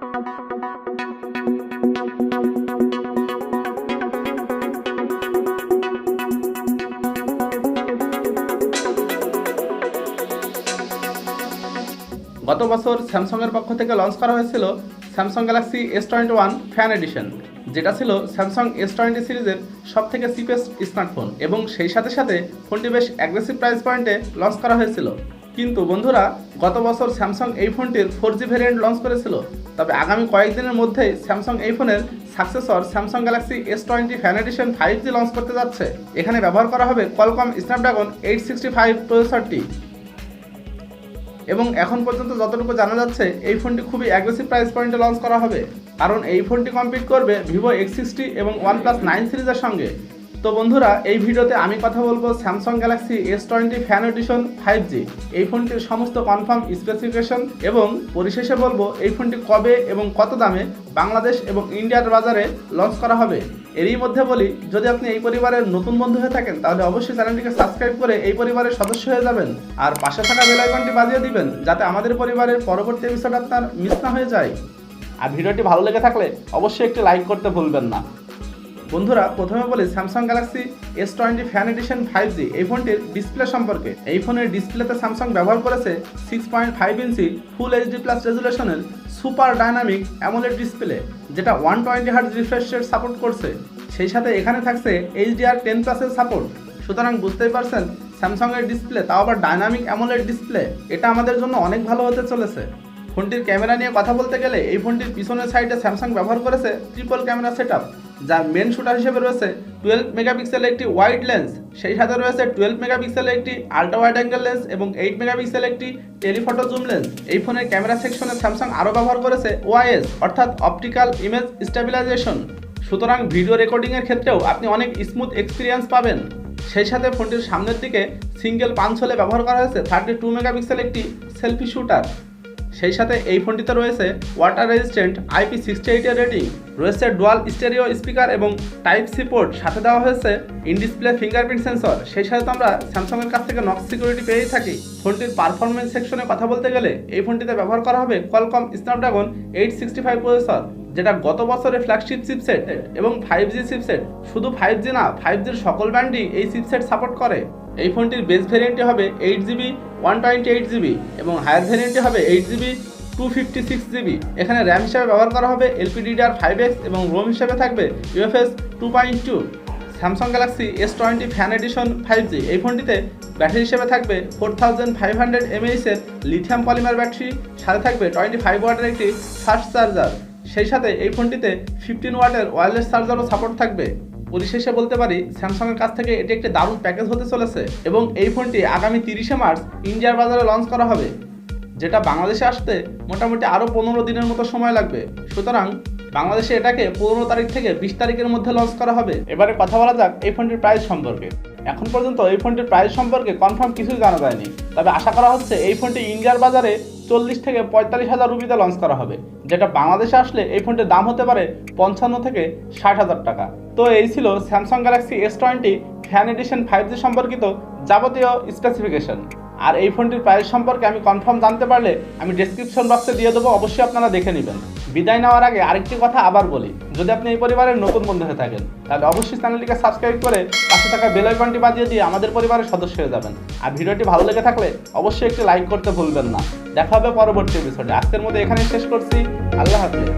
গত বছর স্যামসাংয়ের পক্ষ থেকে লঞ্চ করা হয়েছিল Samsung Galaxy S21 fan addition, যেটা ছিল স্যামসাং S20 সিরিজের সবথেকে চিপেস্ট স্মার্টফোন এবং সেই সাথে সাথে ফোনটি বেশ অ্যাগ্রেসিভ প্রাইস পয়েন্টে লঞ্চ করা হয়েছিল। কিন্তু বন্ধুরা, গত বছর স্যামসাং এই ফোনটির 4G ভ্যারিয়েন্ট লঞ্চ করেছিল। তবে আগামী কয়েকদিনের মধ্যেই স্যামসাং এই ফোনের successor Samsung Galaxy S20 fan addition 5G launch করতে যাচ্ছে। এখানে ব্যবহার করা হবে কোয়ালকম স্ন্যাপড্রাগন 865 প্রসেসরটি এবং এখন পর্যন্ত যতটুকু জানা যাচ্ছে এই ফোনটি খুবই অ্যাগ্রেসিভ প্রাইস পয়েন্টে লঞ্চ করা হবে, কারণ এই ফোনটি কম্পিট করবে ভিভো X60 এবং OnePlus 9 সিরিজের সঙ্গে। তো বন্ধুরা, এই ভিডিওতে আমি কথা বলবো Samsung Galaxy S20 fan addition 5G এই ফোনটির সমস্ত কনফার্ম স্পেসিফিকেশন এবং পরিশেষে বলবো এই ফোনটি কবে এবং কত দামে বাংলাদেশ এবং ইন্ডিয়ার বাজারে লঞ্চ করা হবে। এরই মধ্যে বলি, যদি আপনি এই পরিবারের নতুন বন্ধু হয়ে থাকেন তাহলে অবশ্যই চ্যানেলটিকে সাবস্ক্রাইব করে এই পরিবারের সদস্য হয়ে যাবেন আর পাশে থাকা বেল আইকনটি বাজিয়ে দিবেন, যাতে আমাদের পরিবারের পরবর্তী এপিসোড আপনার মিস না হয়ে যায়। আর ভিডিওটি ভালো লেগে থাকলে অবশ্যই একটি লাইক করতে ভুলবেন না। বন্ধুরা, প্রথমে বলি Samsung Galaxy S20 fan addition 5G এই ফোনটির ডিসপ্লে সম্পর্কে। এই ফোনের ডিসপ্লেতে স্যামসাং ব্যবহার করেছে 6.5 ইঞ্চি ফুল HD+ রেজুলেশনের সুপার ডাইনামিক অ্যামোলেড ডিসপ্লে, যেটা 120 হার্টজ রিফ্রেশ রেট সাপোর্ট করছে। সেই সাথে এখানে থাকছে HDR10+ এর সাপোর্ট। সুতরাং বুঝতেই পারছেন স্যামসাংয়ের ডিসপ্লে, তাও আবার ডাইনামিক অ্যামোলেড ডিসপ্লে, এটা আমাদের জন্য অনেক ভালো হতে চলেছে। ফোনটির ক্যামেরা নিয়ে কথা বলতে গেলে এই ফোনটির পিছনের সাইডে স্যামসাং ব্যবহার করেছে ট্রিপল ক্যামেরা সেটআপ, যার মেন শুটার হিসেবে রয়েছে 12 মেগাপিক্সেলের একটি ওয়াইড লেন্স, সেই সাথে রয়েছে 12 মেগাপিক্সেলের একটি আল্ট্রা ওয়াইড অ্যাঙ্গেল লেন্স এবং 8 মেগাপিক্সেলের একটি টেলিফটো জুম লেন্স। এই ফোনের ক্যামেরা সেকশনে স্যামসাং আরও ব্যবহার করেছে OIS অর্থাৎ অপটিক্যাল ইমেজ স্টেবিলাইজেশন। সুতরাং ভিডিও রেকর্ডিংয়ের ক্ষেত্রেও আপনি অনেক স্মুথ এক্সপিরিয়েন্স পাবেন। সেই সাথে ফোনটির সামনের দিকে সিঙ্গেল পাঞ্চ হোলে ব্যবহার করা হয়েছে 32 মেগাপিক্সেলের একটি সেলফি শুটার। সেই সাথে এই ফোনটিতে রয়েছে ওয়াটার রেজিস্ট্যান্ট IP68 এর রেটিং, রয়েছে ডুয়াল স্টেরিও স্পিকার এবং Type-C পোর্ট, সাথে দেওয়া হয়েছে ইন ডিসপ্লে ফিঙ্গারপ্রিন্ট সেন্সর। সেই সাথে তো আমরা স্যামসাংয়ের কাছ থেকে নক্স সিকিউরিটি পেয়েই থাকি। ফোনটির পারফরমেন্স সেকশনে কথা বলতে গেলে এই ফোনটিতে ব্যবহার করা হবে কোয়ালকম স্ন্যাপড্রাগন 865 প্রসেসর, যেটা গত বছরের ফ্ল্যাগশিপ চিপসেট এবং 5G চিপসেট। শুধু 5G না, 5Gর সকল ব্যান্ডই এই চিপসেট সাপোর্ট করে। এই ফোনটির বেস ভ্যারিয়েন্টটি হবে 8GB 128GB এবং হায়ার ভ্যারিয়েন্টটি হবে 8GB 256GB। এখানে র্যাম হিসেবে ব্যবহার করা হবে LPDDR5X এবং রোম হিসেবে থাকবে UFS 2.2। Samsung Galaxy S20 fan addition 5G এই ফোনটিতে ব্যাটারি হিসেবে থাকবে 4500 mAh এর লিথিয়াম পলিমার ব্যাটারি, সাথে থাকবে 25 ওয়াটের একটি ফাস্ট চার্জার। সেই সাথে এই ফোনটিতে 15 ওয়াটের ওয়্যারলেস চার্জারও সাপোর্ট থাকবে। পরিশেষে বলতে পারি স্যামসাংয়ের কাছ থেকে এটি একটি দারুণ প্যাকেজ হতে চলেছে এবং এই ফোনটি আগামী 30শে মার্চ ইন্ডিয়ার বাজারে লঞ্চ করা হবে, যেটা বাংলাদেশে আসতে মোটামুটি আরও 15 দিনের মতো সময় লাগবে। সুতরাং বাংলাদেশে এটাকে 15 তারিখ থেকে 20 তারিখের মধ্যে লঞ্চ করা হবে। এবারে কথা বলা যাক এই ফোনটির প্রাইস সম্পর্কে। এখন পর্যন্ত এই ফোনটির প্রাইস সম্পর্কে কনফার্ম কিছুই জানা যায়নি, তবে আশা করা হচ্ছে এই ফোনটি ইন্ডিয়ার বাজারে 40 থেকে 45 হাজার রুপিতে লঞ্চ করা হবে, যেটা বাংলাদেশে আসলে এই ফোনটির দাম হতে পারে 55 থেকে 60 হাজার টাকা। তো এই ছিল Samsung Galaxy S20 fan addition 5G সম্পর্কিত যাবতীয় স্পেসিফিকেশন। আর এই ফোনটির প্রাইস সম্পর্কে আমি কনফার্ম জানতে পারলে আমি ডেসক্রিপশন বক্সে দিয়ে দেবো, অবশ্যই আপনারা দেখে নেবেন। বিদায় নেওয়ার আগে আরেকটি কথা আবার বলি, যদি আপনি এই পরিবারের নতুন বন্ধু হয়ে থাকেন তাহলে অবশ্যই চ্যানেলটিকে সাবস্ক্রাইব করে পাশে থাকা বেল আইকনটি বাজিয়ে দিয়ে আমাদের পরিবারের সদস্য হয়ে যাবেন। আর ভিডিওটি ভালো লেগে থাকলে অবশ্যই একটি লাইক করতে ভুলবেন না। দেখা হবে পরবর্তী এপিসোডে। আজকের মধ্যে এখানেই শেষ করছি। আল্লাহ হাফেজ।